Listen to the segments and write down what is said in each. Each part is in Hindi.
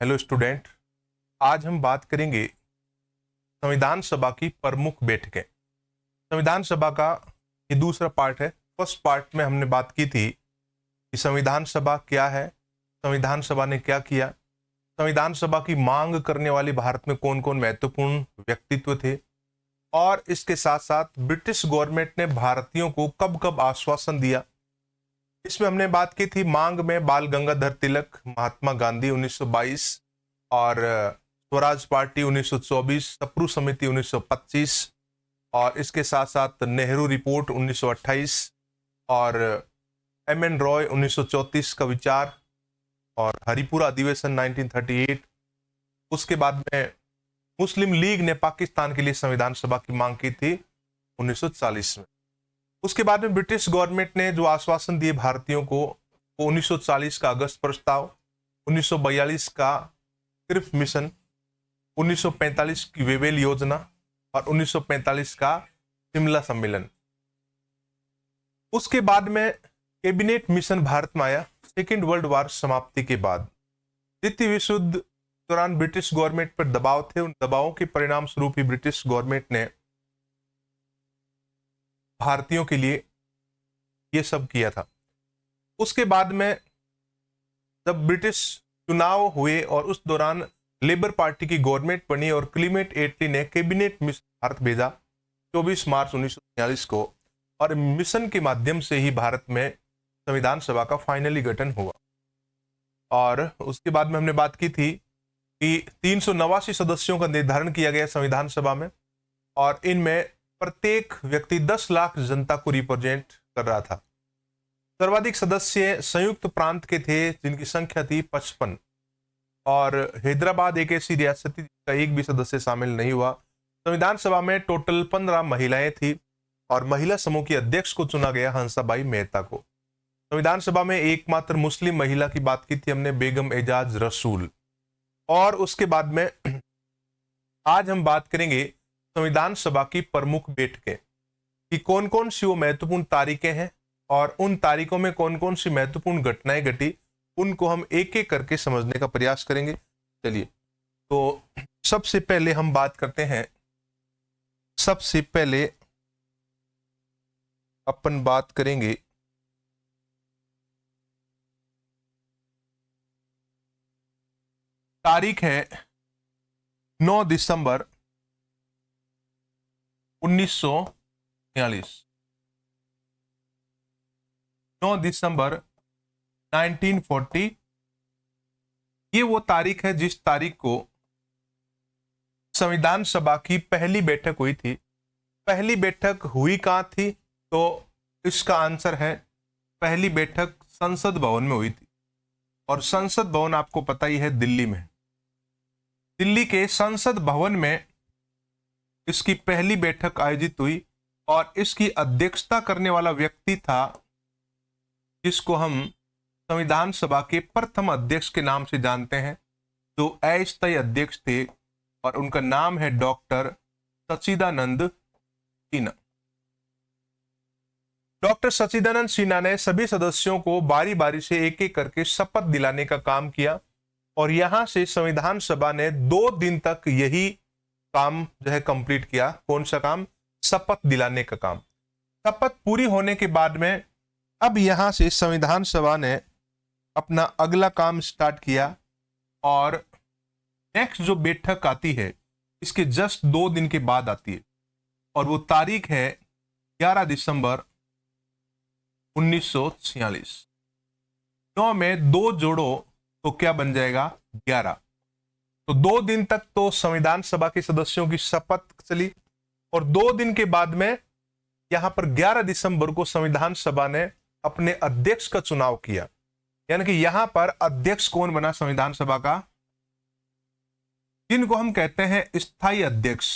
हेलो स्टूडेंट, आज हम बात करेंगे संविधान सभा की प्रमुख बैठकें। संविधान सभा का ये दूसरा पार्ट है। फर्स्ट पार्ट में हमने बात की थी कि संविधान सभा क्या है, संविधान सभा ने क्या किया, संविधान सभा की मांग करने वाले भारत में कौन कौन महत्वपूर्ण व्यक्तित्व थे, और इसके साथ साथ ब्रिटिश गवर्नमेंट ने भारतीयों को कब कब आश्वासन दिया। इसमें हमने बात की थी मांग में बाल गंगाधर तिलक, महात्मा गांधी 1922 और स्वराज पार्टी 1924, सप्रू समिति 1925 और इसके साथ साथ नेहरू रिपोर्ट 1928 और एम.एन. रॉय 1934 का विचार और हरिपुरा अधिवेशन 1938। उसके बाद में मुस्लिम लीग ने पाकिस्तान के लिए संविधान सभा की मांग की थी 1940 में। उसके बाद में ब्रिटिश गवर्नमेंट ने जो आश्वासन दिए भारतीयों को, वो 1940 का अगस्त प्रस्ताव, 1942 का क्रिप्स मिशन, 1945 की वेवेल योजना और 1945 का शिमला सम्मेलन। उसके बाद में कैबिनेट मिशन भारत में आया सेकेंड वर्ल्ड वॉर समाप्ति के बाद। द्वितीय विश्व युद्ध दौरान ब्रिटिश गवर्नमेंट पर दबाव थे, उन दबावों के परिणाम स्वरूप ही ब्रिटिश गवर्नमेंट ने भारतीयों के लिए ये सब किया था। उसके बाद में जब ब्रिटिश चुनाव हुए और उस दौरान लेबर पार्टी की गवर्नमेंट बनी और क्लीमेंट एटली ने कैबिनेट मिशन भारत भेजा 24 मार्च 1946 को, और मिशन के माध्यम से ही भारत में संविधान सभा का फाइनली गठन हुआ। और उसके बाद में हमने बात की थी कि 389 सदस्यों का निर्धारण किया गया संविधान सभा में, और इनमें प्रत्येक व्यक्ति 10 लाख जनता को रिप्रेजेंट कर रहा था। सर्वाधिक सदस्य संयुक्त प्रांत के थे जिनकी संख्या थी 55, और हैदराबाद एक ऐसी रियासत थी जिसका एक भी सदस्य शामिल नहीं हुआ। संविधान सभा में टोटल 15 महिलाएं थी और महिला समूह की अध्यक्ष को चुना गया हंसाबाई मेहता को। संविधान सभा में एकमात्र मुस्लिम महिला की बात की थी हमने, बेगम एजाज रसूल। और उसके बाद में आज हम बात करेंगे संविधान सभा की प्रमुख बैठकें कि कौन कौन सी वो महत्वपूर्ण तारीखें हैं और उन तारीखों में कौन कौन सी महत्वपूर्ण घटनाएं घटी, उनको हम एक एक करके समझने का प्रयास करेंगे। चलिए, तो सबसे पहले हम बात करते हैं, सबसे पहले अपन बात करेंगे तारीख है 9 दिसंबर 1946। 9 दिसंबर 1940 ये वो तारीख है जिस तारीख को संविधान सभा की पहली बैठक हुई थी। पहली बैठक हुई कहां थी? तो इसका आंसर है पहली बैठक संसद भवन में हुई थी, और संसद भवन आपको पता ही है दिल्ली में। दिल्ली के संसद भवन में इसकी पहली बैठक आयोजित हुई और इसकी अध्यक्षता करने वाला व्यक्ति था जिसको हम संविधान सभा के प्रथम अध्यक्ष के नाम से जानते हैं, जो अस्थायी अध्यक्ष थे, और उनका नाम है डॉक्टर सच्चिदानंद सिन्हा। डॉक्टर सच्चिदानंद सिन्हा ने सभी सदस्यों को बारी बारी से एक एक करके शपथ दिलाने का काम किया, और यहां से संविधान सभा ने 2 दिन तक यही काम जो है कंप्लीट किया। कौन सा काम? शपथ दिलाने का काम। शपथ पूरी होने के बाद में अब यहां से संविधान सभा ने अपना अगला काम स्टार्ट किया, और नेक्स्ट जो बैठक आती है इसके जस्ट 2 दिन के बाद आती है, और वो तारीख है 11 दिसंबर 1946। 9 में 2 जोड़ो तो क्या बन जाएगा? 11। तो 2 दिन तक तो संविधान सभा के सदस्यों की शपथ चली, और 2 दिन के बाद में यहां पर 11 दिसंबर को संविधान सभा ने अपने अध्यक्ष का चुनाव किया। यानी कि यहां पर अध्यक्ष कौन बना संविधान सभा का? जिनको हम कहते हैं स्थायी अध्यक्ष।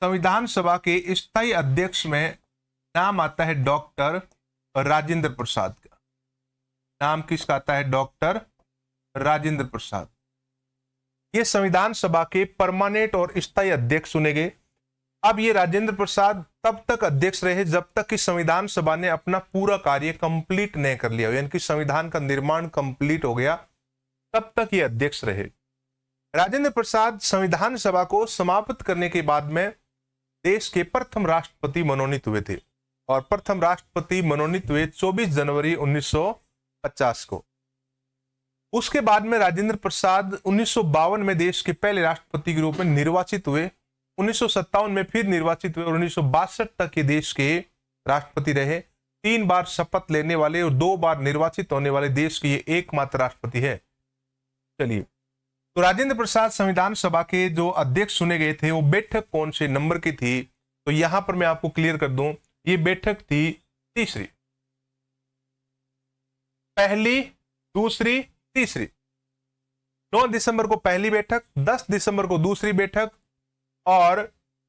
संविधान सभा के स्थायी अध्यक्ष में नाम आता है डॉक्टर राजेंद्र प्रसाद का। नाम किसका आता है? डॉक्टर राजेंद्र प्रसाद। ये संविधान सभा के परमानेंट और स्थायी अध्यक्ष चुने गए। अब ये राजेंद्र प्रसाद तब तक अध्यक्ष रहे जब तक कि संविधान सभा ने अपना पूरा कार्य कंप्लीट नहीं कर लिया, यानी कि संविधान का निर्माण कंप्लीट हो गया तब तक ये अध्यक्ष रहे। राजेंद्र प्रसाद संविधान सभा को समाप्त करने के बाद में देश के प्रथम राष्ट्रपति मनोनीत हुए थे और प्रथम राष्ट्रपति मनोनीत हुए 24 जनवरी 1950 को। उसके बाद में राजेंद्र प्रसाद 1952 में देश के पहले राष्ट्रपति के रूप में निर्वाचित हुए, 1957 में फिर निर्वाचित हुए और 1962 तक ये देश के राष्ट्रपति रहे। 3 बार शपथ लेने वाले और 2 बार निर्वाचित होने वाले देश के ये एकमात्र राष्ट्रपति है। चलिए, तो राजेंद्र प्रसाद संविधान सभा के जो अध्यक्ष चुने गए थे वो बैठक कौन से नंबर की थी, तो यहां पर मैं आपको क्लियर कर दूं, ये बैठक थी तीसरी। पहली, दूसरी, तीसरी। 9 दिसंबर को पहली बैठक, 10 दिसंबर को दूसरी बैठक और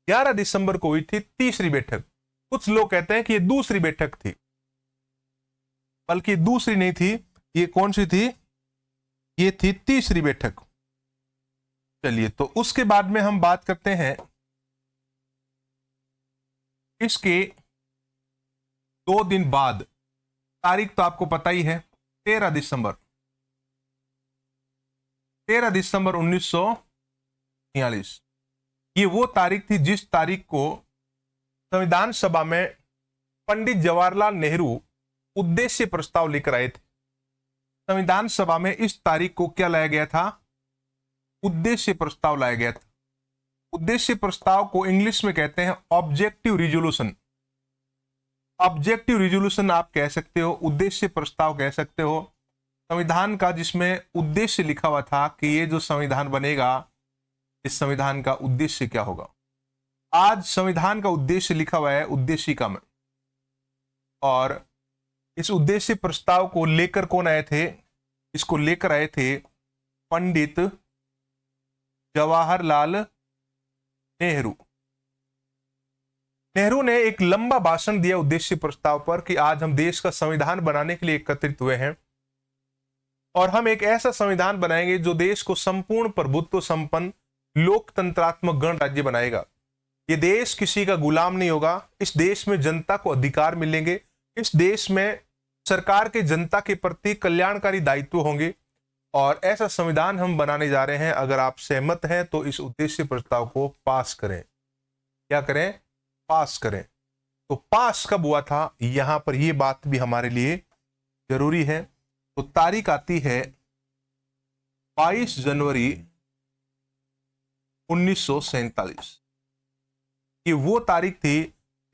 11 दिसंबर को हुई थी तीसरी बैठक। कुछ लोग कहते हैं कि ये दूसरी बैठक थी, बल्कि दूसरी नहीं थी, ये कौन सी थी, ये थी तीसरी बैठक। चलिए, तो उसके बाद में हम बात करते हैं इसके 2 दिन बाद, तारीख तो आपको पता ही है, 13 दिसंबर 1946। ये वो तारीख थी जिस तारीख को संविधान सभा में पंडित जवाहरलाल नेहरू उद्देश्य प्रस्ताव लेकर आए थे। संविधान सभा में इस तारीख को क्या लाया गया था, उद्देश्य प्रस्ताव लाया गया था। उद्देश्य प्रस्ताव को इंग्लिश में कहते हैं ऑब्जेक्टिव रिजोल्यूशन। ऑब्जेक्टिव रिजोल्यूशन आप कह सकते हो, उद्देश्य प्रस्ताव कह सकते हो। संविधान का जिसमें उद्देश्य लिखा हुआ था कि ये जो संविधान बनेगा, इस संविधान का उद्देश्य क्या होगा। आज संविधान का उद्देश्य लिखा हुआ है उद्देशिका में, और इस उद्देश्य प्रस्ताव को लेकर कौन आए थे, इसको लेकर आए थे पंडित जवाहरलाल नेहरू। नेहरू ने एक लंबा भाषण दिया उद्देश्य प्रस्ताव पर कि आज हम देश का संविधान बनाने के लिए एकत्रित हुए हैं और हम एक ऐसा संविधान बनाएंगे जो देश को संपूर्ण प्रभुत्व संपन्न लोकतंत्रात्मक गणराज्य बनाएगा। ये देश किसी का गुलाम नहीं होगा, इस देश में जनता को अधिकार मिलेंगे, इस देश में सरकार के जनता के प्रति कल्याणकारी दायित्व होंगे और ऐसा संविधान हम बनाने जा रहे हैं। अगर आप सहमत हैं तो इस उद्देश्य प्रस्ताव को पास करें। क्या करें, पास करें। तो पास कब हुआ था, यहां पर यह बात भी हमारे लिए जरूरी है। तो तारीख आती है 22 जनवरी 1947। ये वो तारीख थी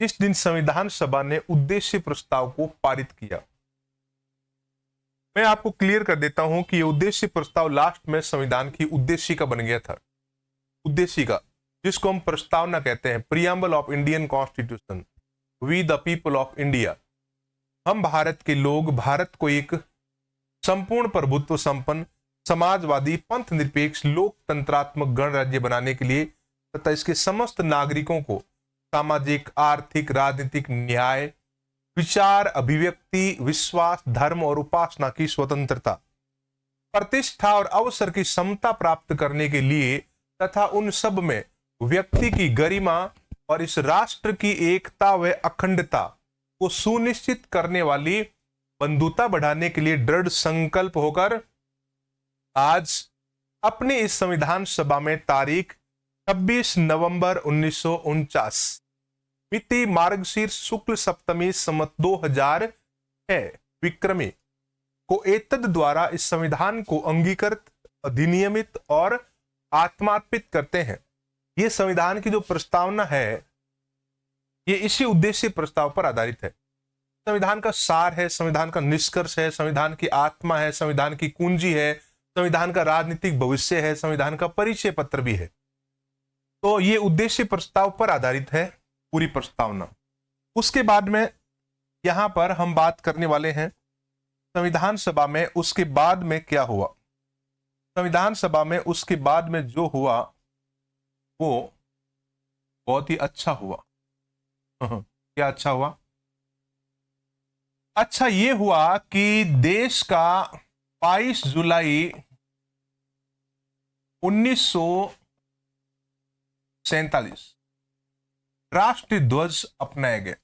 जिस दिन संविधान सभा ने उद्देश्य प्रस्ताव को पारित किया। मैं आपको क्लियर कर देता हूं कि यह उद्देश्य प्रस्ताव लास्ट में संविधान की उद्देशिका बन गया था। उद्देशिका, जिसको हम प्रस्तावना कहते हैं, preamble of Indian constitution, we the people of India. हम भारत के लोग भारत को एक संपूर्ण प्रभुत्व संपन्न समाजवादी पंथ निरपेक्ष लोकतंत्रात्मक गणराज्य बनाने के लिए तथा इसके समस्त नागरिकों को सामाजिक, आर्थिक, राजनीतिक न्याय, विचार, अभिव्यक्ति, विश्वास, धर्म और उपासना की स्वतंत्रता, प्रतिष्ठा और अवसर की समता प्राप्त करने के लिए तथा उन सब में व्यक्ति की गरिमा और इस राष्ट्र की एकता व अखंडता को सुनिश्चित करने वाली बंधुता बढ़ाने के लिए दृढ़ संकल्प होकर आज अपनी इस संविधान सभा में तारीख 26 नवंबर 1949 मिति मार्गशीर्ष शुक्ल सप्तमी संवत 2006 विक्रमी को एतद द्वारा इस संविधान को अंगीकृत, अधिनियमित और आत्मार्पित करते हैं। यह संविधान की जो प्रस्तावना है ये इसी उद्देश्य प्रस्ताव पर आधारित है। संविधान का सार है, संविधान का निष्कर्ष है, संविधान की आत्मा है, संविधान की कुंजी है, संविधान का राजनीतिक भविष्य है, संविधान का परिचय पत्र भी है। तो ये उद्देश्य प्रस्ताव पर आधारित है पूरी प्रस्तावना। उसके बाद में यहां पर हम बात करने वाले हैं संविधान सभा में उसके बाद में क्या हुआ। संविधान सभा में उसके बाद में जो हुआ वो बहुत ही अच्छा हुआ। क्या अच्छा हुआ? अच्छा ये हुआ कि देश का 22 जुलाई 1947 राष्ट्रीय ध्वज अपनाया गया।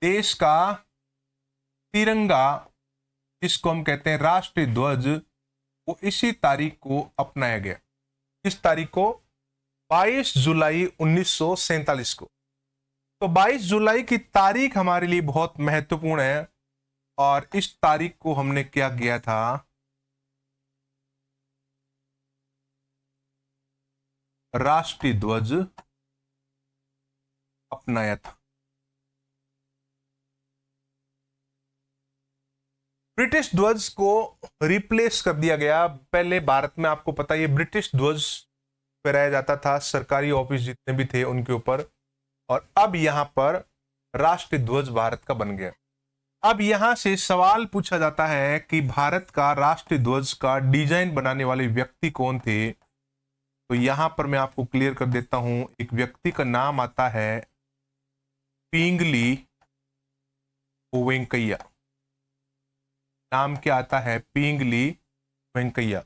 देश का तिरंगा, जिसको हम कहते हैं राष्ट्रीय ध्वज, वो इसी तारीख को अपनाया गया। किस तारीख को? 22 जुलाई 1947 को। तो 22 जुलाई की तारीख हमारे लिए बहुत महत्वपूर्ण है, और इस तारीख को हमने क्या किया था? राष्ट्रीय ध्वज अपनाया था। ब्रिटिश ध्वज को रिप्लेस कर दिया गया। पहले भारत में आपको पता है ये ब्रिटिश ध्वज फहराया जाता था, सरकारी ऑफिस जितने भी थे उनके ऊपर, और अब यहां पर राष्ट्रीय ध्वज भारत का बन गया। अब यहां से सवाल पूछा जाता है कि भारत का राष्ट्रीय ध्वज का डिजाइन बनाने वाले व्यक्ति कौन थे? तो यहां पर मैं आपको क्लियर कर देता हूं, एक व्यक्ति का नाम आता है पिंगली वेंकैया। नाम क्या आता है? पिंगली वेंकैया।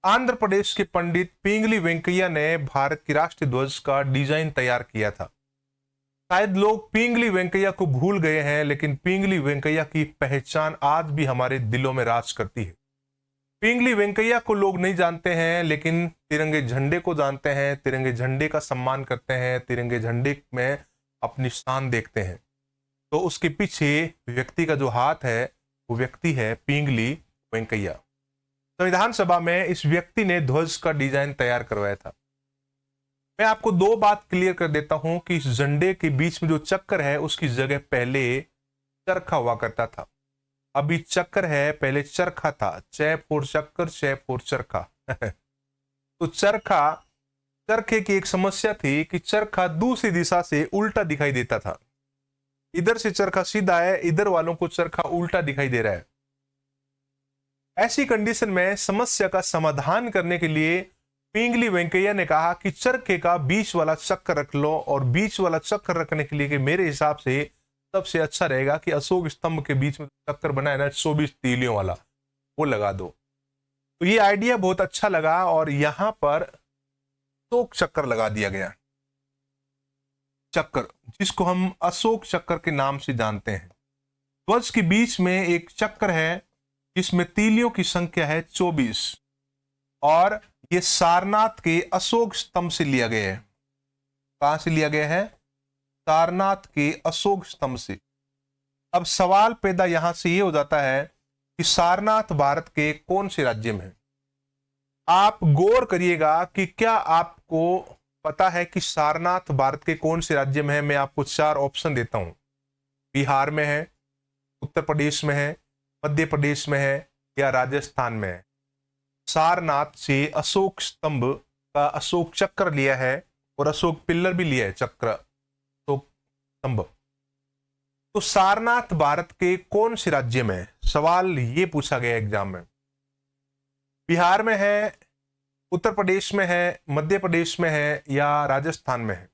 आंध्र प्रदेश के पंडित पिंगली वेंकैया ने भारत की राष्ट्रीय ध्वज का डिजाइन तैयार किया था। शायद लोग पिंगली वेंकैया को भूल गए हैं, लेकिन पिंगली वेंकैया की पहचान आज भी हमारे दिलों में राज करती है। पिंगली वेंकैया को लोग नहीं जानते हैं, लेकिन तिरंगे झंडे को जानते हैं, तिरंगे झंडे का सम्मान करते हैं, तिरंगे झंडे में अपनी शान देखते हैं। तो उसके पीछे व्यक्ति का जो हाथ है वो व्यक्ति है पिंगली वेंकैया। संविधान सभा में इस व्यक्ति ने ध्वज का डिजाइन तैयार करवाया था। मैं आपको दो बात क्लियर कर देता हूं कि इस झंडे के बीच में जो चक्कर है उसकी जगह पहले चरखा हुआ करता था। अभी चक्कर है, पहले चरखा था। च फोर चक्कर, च फोर चरखा। तो चरखे की एक समस्या थी कि चरखा दूसरी दिशा से उल्टा दिखाई देता था। इधर से चरखा सीधा है, इधर वालों को चरखा उल्टा दिखाई दे रहा है। ऐसी कंडीशन में समस्या का समाधान करने के लिए पिंगली वेंकैया ने कहा कि चरखे का बीच वाला चक्कर रख लो, और बीच वाला चक्कर रखने के लिए कि मेरे हिसाब से सबसे अच्छा रहेगा कि अशोक स्तंभ के बीच में चक्कर बना है ना 24 तीलियों वाला, वो लगा दो। तो ये आइडिया बहुत अच्छा लगा और यहां पर अशोक चक्कर लगा दिया गया। चक्कर जिसको हम अशोक चक्कर के नाम से जानते हैं। ध्वज के बीच में एक चक्कर है जिसमें तीलियों की संख्या है 24, और ये सारनाथ के अशोक स्तंभ से लिया गया है। कहां से लिया गया है? सारनाथ के अशोक स्तंभ से। अब सवाल पैदा यहां से ये हो जाता है कि सारनाथ भारत के कौन से राज्य में है? आप गौर करिएगा कि क्या आपको पता है कि सारनाथ भारत के कौन से राज्य में है? मैं आपको 4 ऑप्शन देता हूं। बिहार में है, उत्तर प्रदेश में है, मध्य प्रदेश में है, या राजस्थान में है। सारनाथ से अशोक स्तंभ का अशोक चक्र लिया है और अशोक पिल्लर भी लिया है, चक्र अशोक स्तंभ। तो सारनाथ भारत के कौन से राज्य में है? सवाल ये पूछा गया एग्जाम में। बिहार में है, उत्तर प्रदेश में है, मध्य प्रदेश में है, या राजस्थान में है?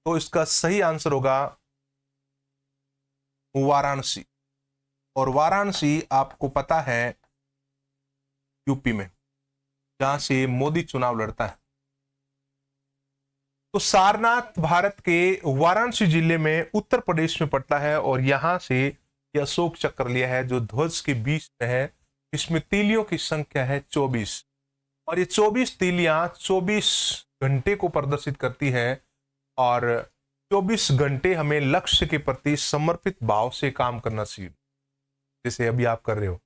तो इसका सही आंसर होगा वाराणसी। और वाराणसी आपको पता है यूपी में, जहां से मोदी चुनाव लड़ता है। तो सारनाथ भारत के वाराणसी जिले में उत्तर प्रदेश में पड़ता है, और यहां से यह अशोक चक्र लिया है जो ध्वज के बीच में है। इसमें तीलियों की संख्या है 24, और ये 24 तीलियां 24 घंटे को प्रदर्शित करती है, और 24 घंटे हमें लक्ष्य के प्रति समर्पित भाव से काम करना चाहिए, जैसे अभी आप कर रहे हो।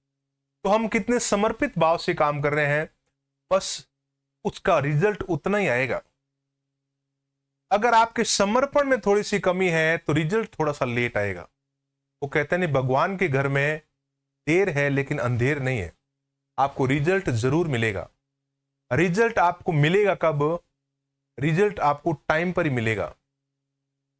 तो हम कितने समर्पित भाव से काम कर रहे हैं, बस उसका रिजल्ट उतना ही आएगा। अगर आपके समर्पण में थोड़ी सी कमी है तो रिजल्ट थोड़ा सा लेट आएगा। वो कहते हैं भगवान के घर में देर है लेकिन अंधेर नहीं है। आपको रिजल्ट जरूर मिलेगा। रिजल्ट आपको मिलेगा कब? रिजल्ट आपको टाइम पर ही मिलेगा।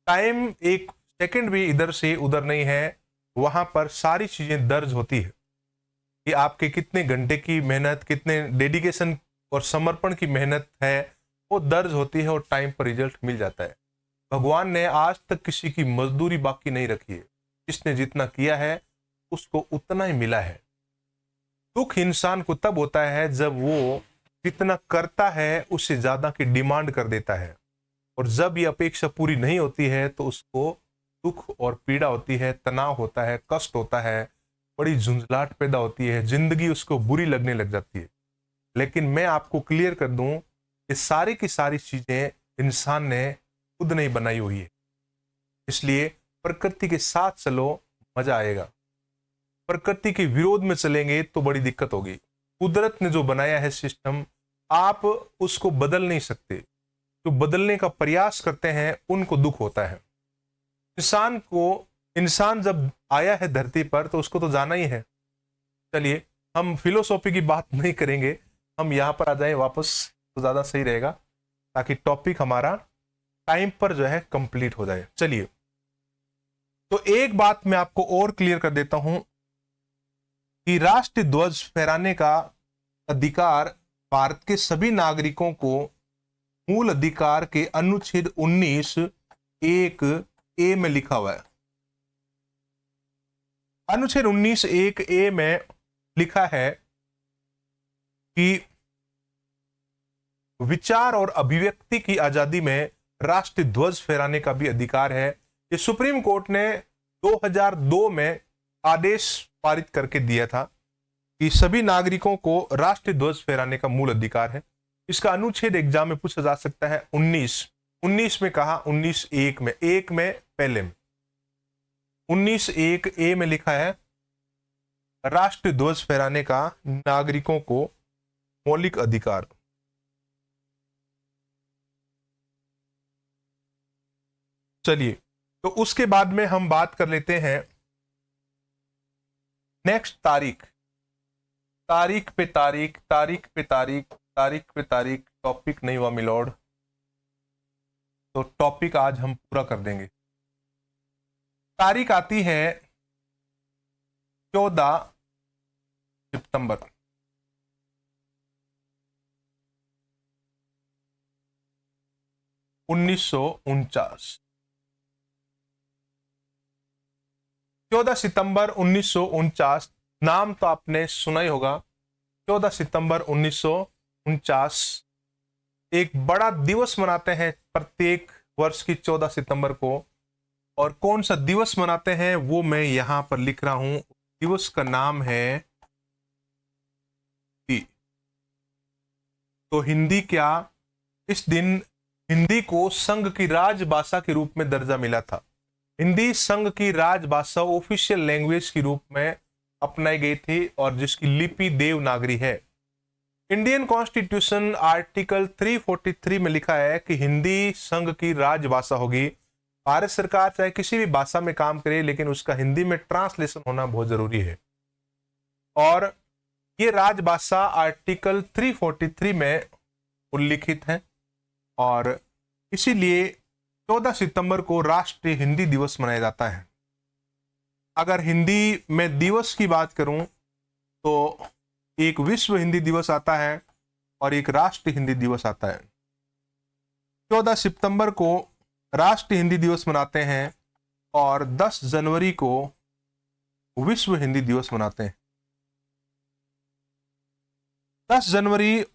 टाइम एक सेकंड भी इधर से उधर नहीं है, वहां पर सारी चीजें दर्ज होती है कि आपके कितने घंटे की मेहनत, कितने डेडिकेशन और समर्पण की मेहनत है, वो दर्ज होती है और टाइम पर रिजल्ट मिल जाता है। भगवान ने आज तक किसी की मजदूरी बाकी नहीं रखी है। जिसने जितना किया है उसको उतना ही मिला है। दुख इंसान को तब होता है जब वो जितना करता है उससे ज्यादा की डिमांड कर देता है, और जब ये अपेक्षा पूरी नहीं होती है तो उसको दुख और पीड़ा होती है, तनाव होता है, कष्ट होता है, बड़ी झुंझलाहट पैदा होती है, जिंदगी उसको बुरी लगने लग जाती है। लेकिन मैं आपको क्लियर कर दूं कि सारी की सारी चीजें इंसान ने खुद नहीं बनाई हुई है। इसलिए प्रकृति के साथ चलो, मजा आएगा। प्रकृति के विरोध में चलेंगे तो बड़ी दिक्कत होगी। कुदरत ने जो बनाया है सिस्टम, आप उसको बदल नहीं सकते। जो बदलने का प्रयास करते हैं उनको दुख होता है। इंसान जब आया है धरती पर तो उसको तो जाना ही है। चलिए, हम फिलोसॉफी की बात नहीं करेंगे, हम यहां पर आ जाएं वापस तो ज्यादा सही रहेगा, ताकि टॉपिक हमारा टाइम पर जो है कंप्लीट हो जाए। चलिए, तो एक बात मैं आपको और क्लियर कर देता हूं कि राष्ट्रीय ध्वज फहराने का अधिकार भारत के सभी नागरिकों को मूल अधिकार के अनुच्छेद 19(1)(a) में लिखा हुआ है। अनुच्छेद 19(1)(a) में लिखा है कि विचार और अभिव्यक्ति की आजादी में राष्ट्रीय ध्वज फहराने का भी अधिकार है। ये सुप्रीम कोर्ट ने 2002 में आदेश पारित करके दिया था कि सभी नागरिकों को राष्ट्रीय ध्वज फहराने का मूल अधिकार है। इसका अनुच्छेद एग्जाम में पूछा जा सकता है। 19 में कहा, 19(1) में, एक में पहले में 19(1)(a) में लिखा है राष्ट्रीय ध्वज फहराने का नागरिकों को मौलिक अधिकार। चलिए, तो उसके बाद में हम बात कर लेते हैं नेक्स्ट तारीख पे तारीख। टॉपिक नहीं हुआ मिलॉर्ड, तो टॉपिक आज हम पूरा कर देंगे। तारीख आती है 14 सितंबर। (1949) 14 सितंबर 1949, नाम तो आपने सुना ही होगा। 14 सितंबर 1949 एक बड़ा दिवस मनाते हैं प्रत्येक वर्ष की 14 सितंबर को। और कौन सा दिवस मनाते हैं वो मैं यहां पर लिख रहा हूं। दिवस का नाम है तो हिंदी क्या, इस दिन हिंदी को संघ की राजभाषा के रूप में दर्जा मिला था। हिंदी संघ की राजभाषा, ऑफिशियल लैंग्वेज के रूप में अपनाई गई थी और जिसकी लिपि देवनागरी है। इंडियन कॉन्स्टिट्यूशन आर्टिकल 343 में लिखा है कि हिंदी संघ की राजभाषा होगी। भारत सरकार चाहे किसी भी भाषा में काम करे, लेकिन उसका हिंदी में ट्रांसलेशन होना बहुत जरूरी है। और ये राजभाषा आर्टिकल 343 में उल्लिखित है और इसीलिए 14 सितंबर को राष्ट्रीय हिंदी दिवस मनाया जाता है। अगर हिंदी में दिवस की बात करूं तो एक विश्व हिंदी दिवस आता है और एक राष्ट्रीय हिंदी दिवस आता है। 14 सितंबर को राष्ट्रीय हिंदी दिवस मनाते हैं और 10 जनवरी को विश्व हिंदी दिवस मनाते हैं। 10 जनवरी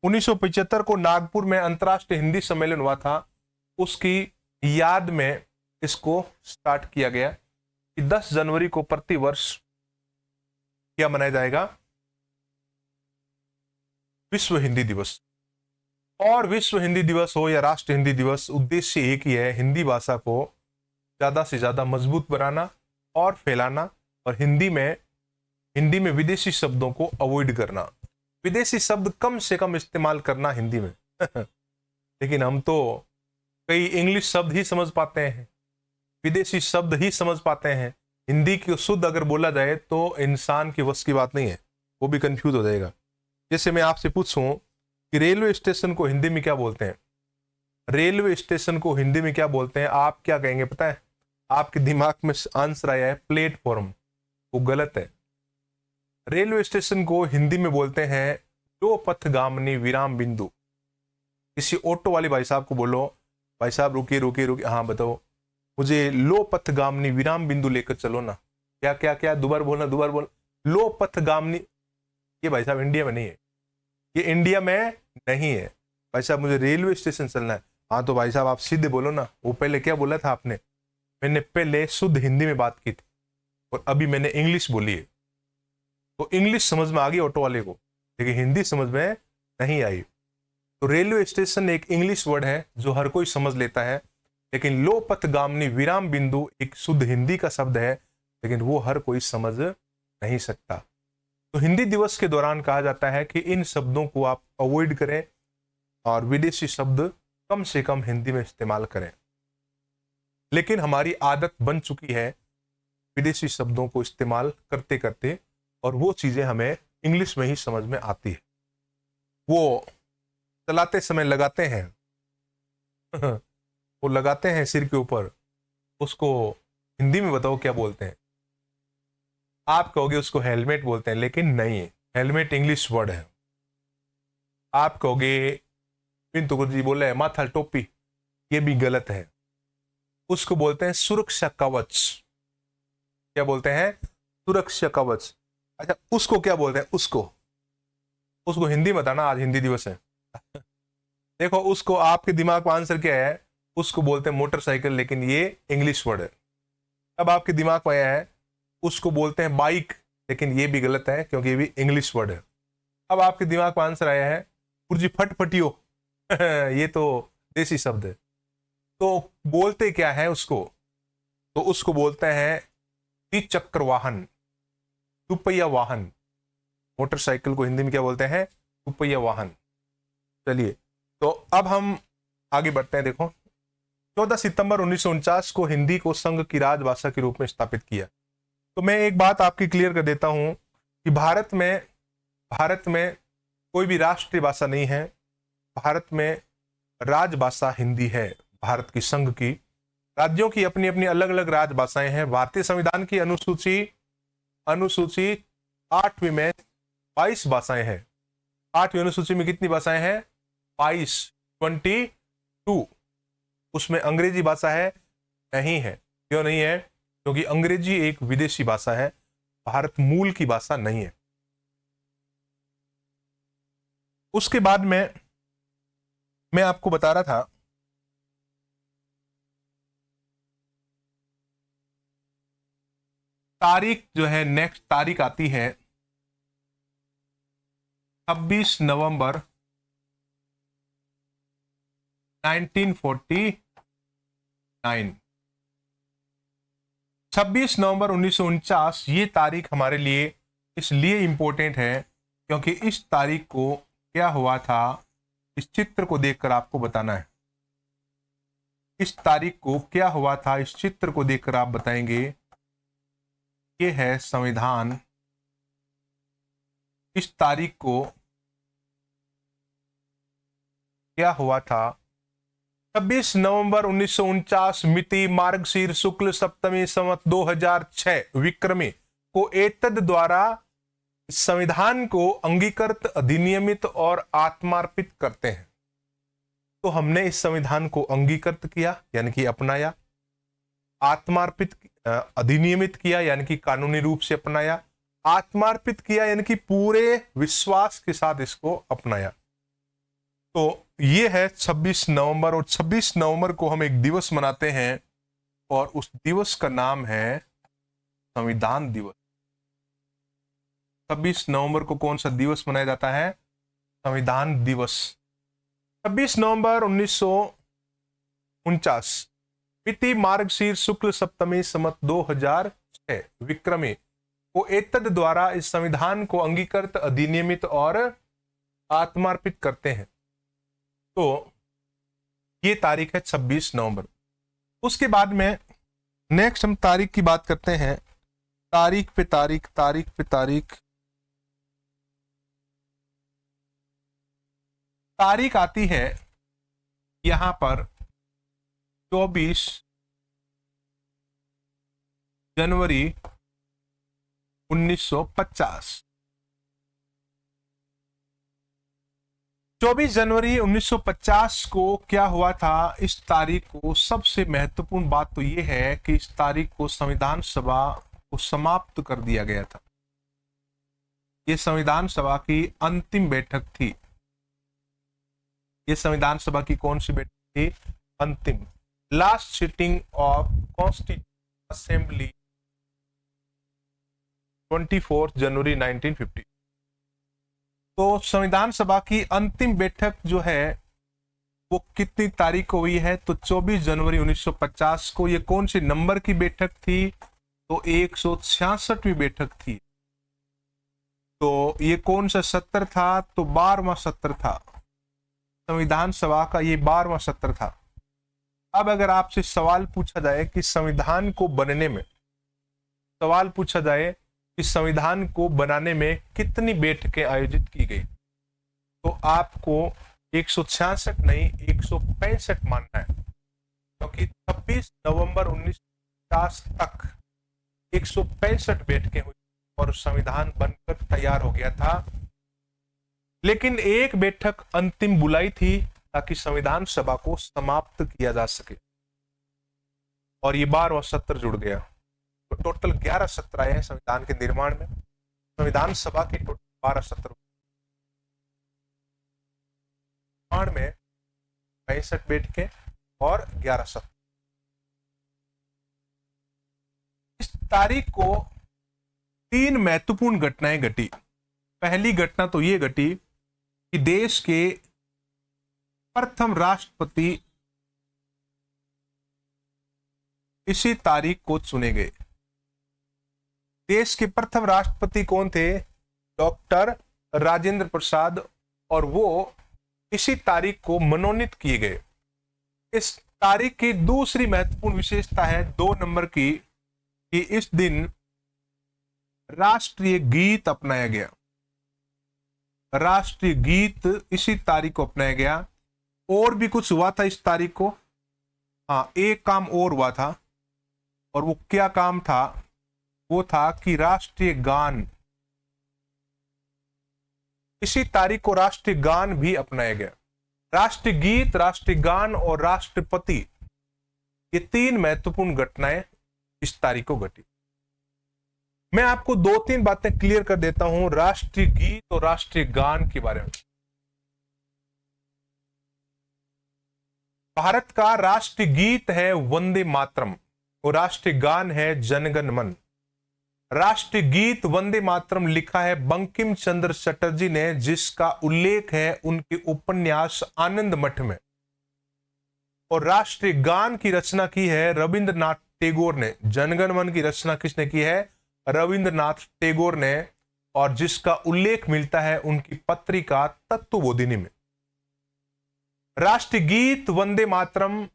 1975 को नागपुर में अंतर्राष्ट्रीय हिंदी सम्मेलन हुआ था। उसकी याद में इसको स्टार्ट किया गया कि 10 जनवरी को प्रति वर्ष क्या मनाया जाएगा, विश्व हिंदी दिवस। और विश्व हिंदी दिवस हो या राष्ट्रीय हिंदी दिवस, उद्देश्य एक ही है, हिंदी भाषा को ज्यादा से ज्यादा मजबूत बनाना और फैलाना, और हिंदी में विदेशी शब्दों को अवॉइड करना, विदेशी शब्द कम से कम इस्तेमाल करना हिंदी में। लेकिन हम तो कई इंग्लिश शब्द ही समझ पाते हैं, विदेशी शब्द ही समझ पाते हैं। हिंदी की शुद्ध अगर बोला जाए तो इंसान की वश की बात नहीं है, वो भी कंफ्यूज हो जाएगा। जैसे मैं आपसे पूछूं कि रेलवे स्टेशन को हिंदी में क्या बोलते हैं, रेलवे स्टेशन को हिंदी में क्या बोलते हैं, आप क्या कहेंगे पता है? आपके दिमाग में आंसर आया है प्लेटफॉर्म। वो गलत है। रेलवे स्टेशन को हिंदी में बोलते हैं दो पथगामिनी विराम बिंदु। किसी ऑटो वाले भाई साहब को बोलो, भाई साहब रुकिए रुकिए रुकिए, हाँ बताओ, मुझे लो पथगामिनी विराम बिंदु लेकर चलो ना। क्या क्या क्या, दोबारा बोलना। लो पथगामिनी, ये भाई साहब इंडिया में नहीं है, ये इंडिया में नहीं है। भाई साहब मुझे रेलवे स्टेशन चलना है, हाँ तो भाई साहब आप सीधे बोलो ना। वो पहले क्या बोला था आपने? मैंने पहले शुद्ध हिंदी में बात की थी और अभी मैंने इंग्लिश बोली है। तो इंग्लिश समझ में आ गई ऑटो वाले को, लेकिन हिंदी समझ में नहीं आई। तो रेलवे स्टेशन एक इंग्लिश वर्ड है जो हर कोई समझ लेता है, लेकिन लोपथगामिनी विराम बिंदु एक शुद्ध हिंदी का शब्द है, लेकिन वो हर कोई समझ नहीं सकता। तो हिंदी दिवस के दौरान कहा जाता है कि इन शब्दों को आप अवॉइड करें और विदेशी शब्द कम से कम हिंदी में इस्तेमाल करें। लेकिन हमारी आदत बन चुकी है विदेशी शब्दों को इस्तेमाल करते करते, और वो चीजें हमें इंग्लिश में ही समझ में आती है। वो चलाते समय लगाते हैं वो लगाते हैं सिर के ऊपर, उसको हिंदी में बताओ क्या बोलते हैं? आप कहोगे उसको हेलमेट बोलते हैं, लेकिन नहीं, हेलमेट इंग्लिश वर्ड है। आप कहोगे पिंतु जी बोले है माथा टोपी, ये भी गलत है। उसको बोलते हैं सुरक्षा कवच। क्या बोलते हैं? सुरक्षा कवच। अच्छा, उसको क्या बोलते हैं? उसको हिंदी में बताना, आज हिंदी दिवस है देखो, उसको आपके दिमाग में आंसर क्या है? उसको बोलते हैं मोटरसाइकिल, लेकिन ये इंग्लिश वर्ड है। अब आपके दिमाग में आया है उसको बोलते हैं बाइक, लेकिन ये भी गलत है क्योंकि ये भी इंग्लिश वर्ड है। अब आपके दिमाग में आंसर आया है पुरजी फटफटियो ये तो देसी शब्द है। तो बोलते क्या है उसको? तो उसको बोलते हैं द्विचक्र वाहन, दुपहिया वाहन। मोटरसाइकिल को हिंदी में क्या बोलते हैं? दुपहिया वाहन। चलिए, तो अब हम आगे बढ़ते हैं। देखो, 14 सितंबर 1949 को हिंदी को संघ की राजभाषा के रूप में स्थापित किया। तो मैं एक बात आपकी क्लियर कर देता हूं कि भारत में कोई भी राष्ट्रीय भाषा नहीं है। भारत में राजभाषा हिंदी है। भारत की संघ की राज्यों की अपनी अपनी अलग अलग राजभाषाएं हैं। भारतीय संविधान की अनुसूची 8वीं में 22 भाषाएं हैं। 8वीं अनुसूची में कितनी भाषाएं हैं? 22। उसमें अंग्रेजी भाषा है? नहीं है। क्यों नहीं है? क्योंकि अंग्रेजी एक विदेशी भाषा है, भारत मूल की भाषा नहीं है। उसके बाद में मैं आपको बता रहा था तारीख जो है, नेक्स्ट तारीख आती है 26 नवंबर 1949। 26 नवंबर 1949 ये तारीख हमारे लिए इसलिए इंपॉर्टेंट है क्योंकि इस तारीख को क्या हुआ था, इस चित्र को देखकर आपको बताना है। इस तारीख को क्या हुआ था, इस चित्र को देखकर आप बताएंगे। ये है संविधान। इस तारीख को क्या हुआ था? 26 नवंबर 1949 मिति मार्गशीर शुक्ल सप्तमी संवत 2006 विक्रमी को एतद द्वारा संविधान को अंगीकृत, अधिनियमित और आत्मार्पित करते हैं। तो हमने इस संविधान को अंगीकृत किया यानी कि अपनाया, आत्मार्पित अधिनियमित किया यानी कि कानूनी रूप से अपनाया, आत्मार्पित किया यानी कि पूरे विश्वास के साथ इसको अपनाया। तो ये है 26 नवंबर, और 26 नवंबर को हम एक दिवस मनाते हैं और उस दिवस का नाम है संविधान दिवस। 26 नवंबर को कौन सा दिवस मनाया जाता है? संविधान दिवस। 26 नवंबर 1949 मिति मार्गशीर शुक्ल सप्तमी संवत 2006 विक्रमी को एतद द्वारा इस संविधान को अंगीकृत, अधिनियमित और आत्मार्पित करते हैं। तो ये तारीख है 26 नवंबर। उसके बाद में नेक्स्ट हम तारीख की बात करते हैं। तारीख पे तारीख, तारीख पे तारीख, तारीख आती है यहां पर 24 जनवरी 1950। 24 जनवरी 1950 को क्या हुआ था? इस तारीख को सबसे महत्वपूर्ण बात तो यह है कि इस तारीख को संविधान सभा को समाप्त कर दिया गया था। यह संविधान सभा की अंतिम बैठक थी। यह संविधान सभा की कौन सी बैठक थी? अंतिम, last sitting of constitution assembly 24 जनवरी 1950। तो संविधान सभा की अंतिम बैठक जो है वो कितनी तारीख को हुई है? तो 24 जनवरी 1950 को। ये कौन सी नंबर की बैठक थी? तो 166वीं बैठक थी। तो ये कौन सा सत्र था? तो 12वां सत्र था। संविधान सभा का ये 12वां सत्र था। अब अगर आपसे सवाल पूछा जाए कि संविधान को बनने में, सवाल पूछा जाए कि संविधान को बनाने में कितनी बैठकें आयोजित की गई, तो आपको 166 नहीं 165 मानना है, क्योंकि 26 नवंबर 1950 तक 165 बैठकें हुई और संविधान बनकर तैयार हो गया था। लेकिन एक बैठक अंतिम बुलाई थी ताकि संविधान सभा को समाप्त किया जा सके, और ये 12वां सत्र जुड़ गया। तो टोटल 11 सत्र आए हैं संविधान के निर्माण में। संविधान सभा के टोटल 12 सत्र निर्माण में 65 बैठकें और 11 सत्र। इस तारीख को 3 महत्वपूर्ण घटनाएं घटी। पहली घटना तो ये घटी कि देश के प्रथम राष्ट्रपति इसी तारीख को चुने गए। देश के प्रथम राष्ट्रपति कौन थे? डॉक्टर राजेंद्र प्रसाद, और वो इसी तारीख को मनोनीत किए गए। इस तारीख की दूसरी महत्वपूर्ण विशेषता है 2 नंबर की, कि इस दिन राष्ट्रीय गीत अपनाया गया। राष्ट्रीय गीत इसी तारीख को अपनाया गया। और भी कुछ हुआ था इस तारीख को। हाँ, एक काम और हुआ था, और वो क्या काम था? वो था कि राष्ट्रीय गान, इसी तारीख को राष्ट्रीय गान भी अपनाया गया। राष्ट्रीय गीत, राष्ट्रीय गान और राष्ट्रपति, ये 3 महत्वपूर्ण घटनाएं इस तारीख को घटी। मैं आपको 2-3 बातें क्लियर कर देता हूं राष्ट्रीय गीत और राष्ट्रीय गान के बारे में। भारत का राष्ट्रीय गीत है वंदे मातरम और राष्ट्रीय गान है जनगण मन। राष्ट्रीय गीत वंदे मातरम लिखा है बंकिम चंद्र चटर्जी ने, जिसका उल्लेख है उनके उपन्यास आनंद मठ में। और राष्ट्रीय गान की रचना की है रविंद्रनाथ टैगोर ने। जनगण मन की रचना किसने की है? रविंद्रनाथ टैगोर ने, और जिसका उल्लेख मिलता है उनकी पत्रिका तत्वबोधिनी में। राष्ट्रीय गीत वंदे मातरम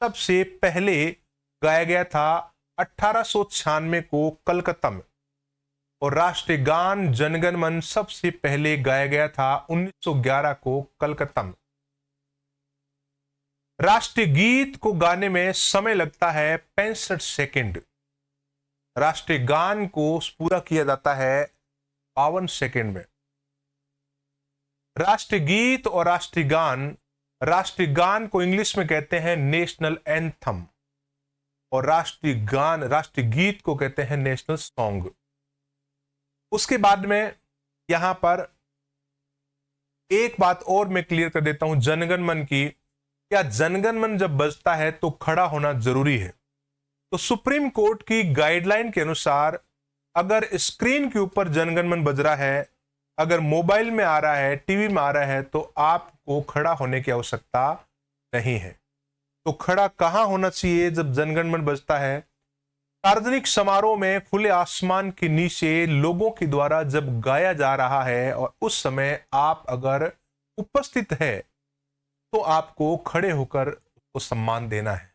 सबसे पहले गाया गया था 1896 को कलकत्ता में, और राष्ट्रीय गान जनगण मन सबसे पहले गाया गया था 1911 को कलकत्ता में। राष्ट्रीय गीत को गाने में समय लगता है 65 सेकंड। राष्ट्रीय गान को पूरा किया जाता है 52 सेकंड में। राष्ट्रीय गीत और राष्ट्रीय गान को इंग्लिश में कहते हैं नेशनल एंथम, और राष्ट्रीय गीत को कहते हैं नेशनल सॉन्ग। उसके बाद में यहां पर एक बात और मैं क्लियर कर देता हूं जनगण मन की। क्या जनगण मन जब बजता है तो खड़ा होना जरूरी है? तो सुप्रीम कोर्ट की गाइडलाइन के अनुसार अगर स्क्रीन के ऊपर जनगण मन बज रहा है, अगर मोबाइल में आ रहा है, टीवी में आ रहा है, तो आपको खड़ा होने की आवश्यकता नहीं है। तो खड़ा कहां होना चाहिए जब जनगण मन बजता है? सार्वजनिक समारोह में खुले आसमान के नीचे लोगों के द्वारा जब गाया जा रहा है और उस समय आप अगर उपस्थित है तो आपको खड़े होकर उसको सम्मान देना है।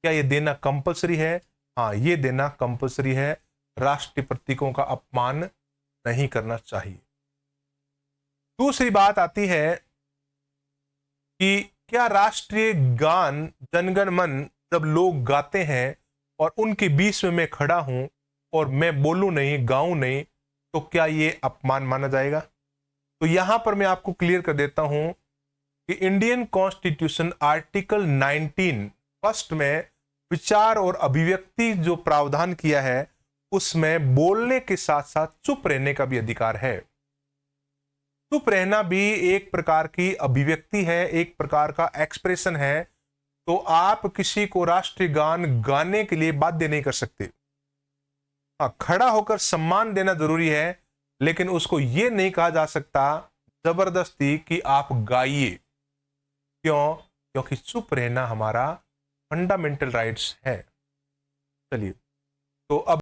क्या यह देना कंपलसरी है? हाँ, यह देना कंपलसरी है। राष्ट्रीय प्रतीकों का अपमान नहीं करना चाहिए। दूसरी बात आती है कि क्या राष्ट्रीय गान जनगण मन जब लोग गाते हैं और उनके बीच में मैं खड़ा हूं और मैं बोलूं नहीं, गाऊं नहीं, तो क्या ये अपमान माना जाएगा? तो यहां पर मैं आपको क्लियर कर देता हूं कि इंडियन कॉन्स्टिट्यूशन आर्टिकल 19 फर्स्ट में विचार और अभिव्यक्ति जो प्रावधान किया है उसमें बोलने के साथ साथ चुप रहने का भी अधिकार है। चुप रहना भी एक प्रकार की अभिव्यक्ति है, एक प्रकार का एक्सप्रेशन है। तो आप किसी को राष्ट्रीय गान गाने के लिए बाध्य नहीं कर सकते। हाँ, खड़ा होकर सम्मान देना जरूरी है, लेकिन उसको ये नहीं कहा जा सकता जबरदस्ती कि आप गाइए। क्यों? क्योंकि चुप रहना हमारा फंडामेंटल राइट्स है। चलिए, तो अब